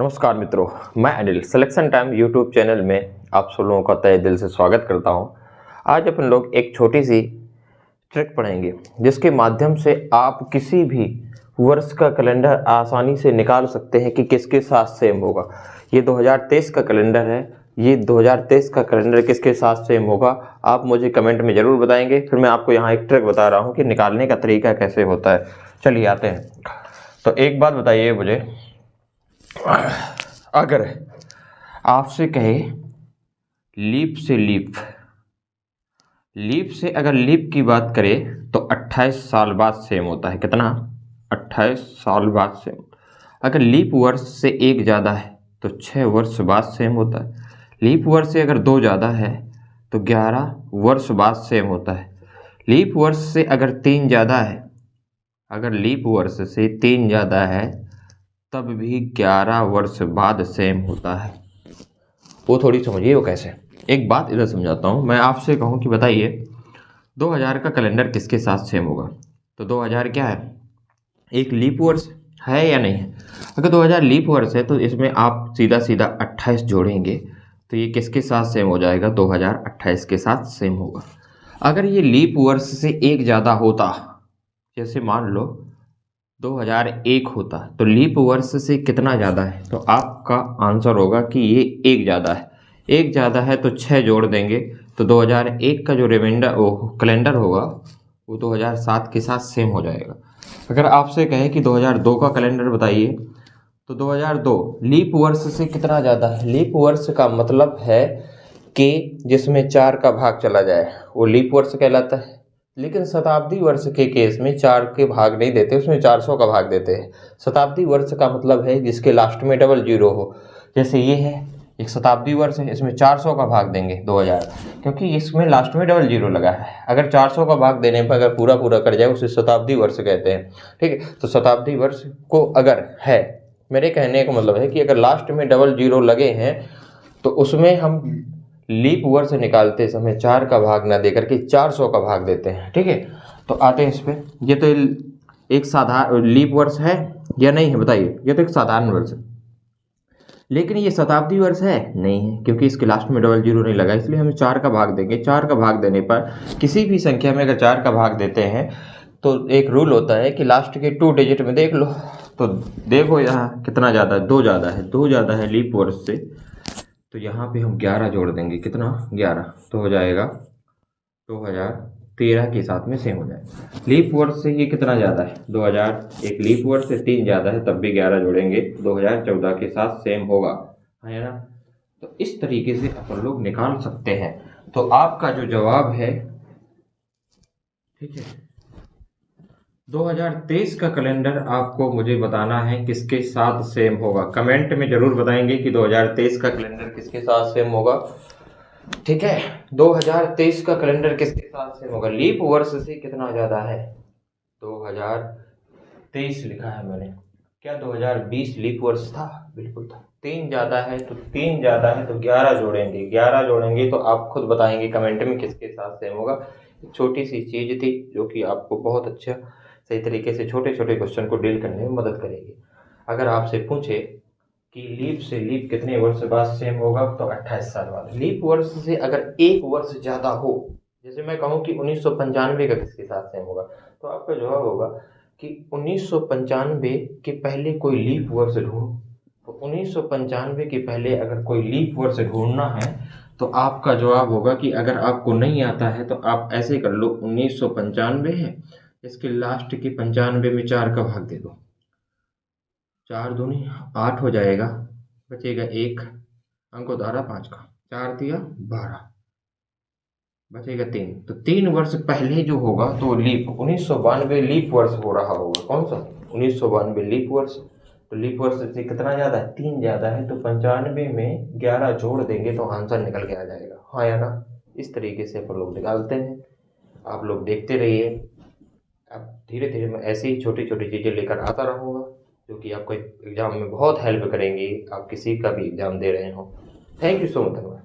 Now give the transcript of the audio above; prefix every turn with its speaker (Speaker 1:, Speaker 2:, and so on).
Speaker 1: नमस्कार मित्रों, मैं Anil selection time YouTube channel में आप सब लोगों का तहे दिल से स्वागत करता हूं। आज अपन लोग एक छोटी सी ट्रिक पढ़ेंगे जिसके माध्यम से आप किसी भी वर्ष का कैलेंडर आसानी से निकाल सकते हैं कि किसके साथ सेम होगा। ये 2023 का कैलेंडर है, ये 2023 का कैलेंडर किसके साथ सेम होगा आप मुझे कमेंट में ज़रूर बताएंगे। फिर मैं आपको यहाँ एक ट्रिक बता रहा हूँ कि निकालने का तरीका कैसे होता है। चलिए आते हैं। तो एक बात बताइए मुझे, अगर आपसे कहे लीप से लीप से अगर लीप की बात करें तो 28 साल बाद सेम होता है। कितना? 28 साल बाद सेम। अगर लीप वर्ष से एक ज़्यादा है तो 6 वर्ष बाद सेम होता है। लीप वर्ष से अगर 2 ज़्यादा है तो 11 वर्ष बाद सेम होता है। लीप वर्ष से अगर 3 ज़्यादा है, अगर लीप वर्ष से 3 ज़्यादा है तब भी 11 वर्ष बाद सेम होता है। वो थोड़ी समझिए वो कैसे। एक बात इधर समझाता हूँ। मैं आपसे कहूँ कि बताइए 2000 का कैलेंडर किसके साथ सेम होगा। तो 2000 क्या है? एक लीप वर्ष है या नहीं है? अगर 2000 लीप वर्ष है तो इसमें आप सीधा सीधा 28 जोड़ेंगे तो ये किसके साथ सेम हो जाएगा? 2028 के साथ सेम होगा। अगर ये लीप वर्ष से एक ज़्यादा होता, जैसे मान लो 2001 होता, तो लीप वर्ष से कितना ज़्यादा है? तो आपका आंसर होगा कि ये एक ज़्यादा है। एक ज़्यादा है तो 6 जोड़ देंगे तो 2001 का जो रिमाइंडर वो कैलेंडर होगा वो 2007 के साथ सेम हो जाएगा। अगर आपसे कहे कि 2002 का कैलेंडर बताइए तो 2002 लीप वर्ष से कितना ज़्यादा है? लीप वर्ष का मतलब है कि जिसमें 4 का भाग चला जाए वो लीप वर्ष कहलाता है। लेकिन शताब्दी वर्ष के केस में 4 के भाग नहीं देते, उसमें 400 का भाग देते हैं। शताब्दी वर्ष का मतलब है जिसके लास्ट में डबल जीरो हो। जैसे ये है एक शताब्दी वर्ष है, इसमें 400 का भाग देंगे 2000, क्योंकि इसमें लास्ट में डबल जीरो लगा है। अगर 400 का भाग देने पर अगर पूरा पूरा कर जाए उसे शताब्दी वर्ष कहते हैं। ठीक है, तो शताब्दी वर्ष को अगर है, मेरे कहने का मतलब है कि अगर लास्ट में डबल जीरो लगे हैं तो उसमें हम लीप वर्ष निकालते समय 4 का भाग ना देकर के 400 का भाग देते हैं। ठीक है, तो आते हैं इस पे। ये तो एक साधारण लीप वर्ष है या नहीं है बताइए? ये तो एक साधारण वर्ष है, लेकिन ये शताब्दी वर्ष है नहीं है, क्योंकि इसके लास्ट में डबल जीरो नहीं लगा, इसलिए हम 4 का भाग देंगे। 4 का भाग देने पर किसी भी संख्या में अगर 4 का भाग देते हैं तो एक रूल होता है कि लास्ट के 2 डिजिट में देख लो। तो देखो यहाँ कितना ज़्यादा है? 2 ज़्यादा है, 2 ज़्यादा है लीप वर्ष से, तो यहाँ पे हम 11 जोड़ देंगे। कितना? 11, तो हो जाएगा 2013 के साथ में सेम हो जाएगा। लीप वर्ष से ये कितना ज़्यादा है? 2000 एक लीप वर्ष से 3 ज़्यादा है तब भी 11 जोड़ेंगे, 2014 के साथ सेम होगा, है ना? तो इस तरीके से अपन लोग निकाल सकते हैं। तो आपका जो जवाब है, ठीक है, 2023 का कैलेंडर आपको मुझे बताना है किसके साथ सेम होगा। कमेंट में जरूर बताएंगे कि 2023 का कैलेंडर किसके साथ सेम होगा। ठीक है, 2023 का कैलेंडर किसके साथ सेम होगा? लीप वर्ष से कितना ज्यादा है? 2023 लिखा है मैंने, क्या 2020 लीप वर्ष था? बिल्कुल था। 3 ज्यादा है तो 3 ज्यादा है तो 11 जोड़ेंगे, 11 जोड़ेंगे तो आप खुद बताएंगे कमेंट में किसके साथ सेम होगा। छोटी सी चीज थी जो कि आपको बहुत अच्छा सही तरीके से छोटे छोटे क्वेश्चन को डील करने में मदद करेगी। अगर आपसे पूछे कि लीप से लीप कितने वर्ष बाद सेम होगा तो 28 साल बाद। लीप वर्ष से अगर एक वर्ष ज़्यादा हो, जैसे मैं कहूँ कि 1995 का किसके साथ सेम होगा, तो आपका जवाब होगा कि 1995 के पहले कोई लीप वर्ष ढूंढ। तो 1995 के पहले अगर कोई लीप वर्ष ढूंढना है तो आपका जवाब होगा कि अगर आपको नहीं आता है तो आप ऐसे कर लो, 1995 है, इसके लास्ट के 95 में 4 का भाग दे दो, 4 दूनी 8 हो जाएगा, बचेगा 1 अंक धारा 5 का, 4 दिया 12, बचेगा 3। तो 3 वर्ष पहले जो होगा तो लीप 1992 लीप वर्ष हो रहा होगा। कौन सा? 1992 लीप वर्ष। तो लीप वर्ष से कितना ज़्यादा है? 3 ज़्यादा है, तो 95 में 11 जोड़ देंगे तो आंसर निकल के आ जाएगा, हाँ या ना? इस तरीके से अपन लोग निकालते हैं। आप लोग देखते रहिए, अब धीरे धीरे मैं ऐसी ही छोटी छोटी चीज़ें लेकर आता रहूँगा जो कि आपको एग्ज़ाम में बहुत हेल्प करेंगी, आप किसी का भी एग्ज़ाम दे रहे हो। Thank you so much.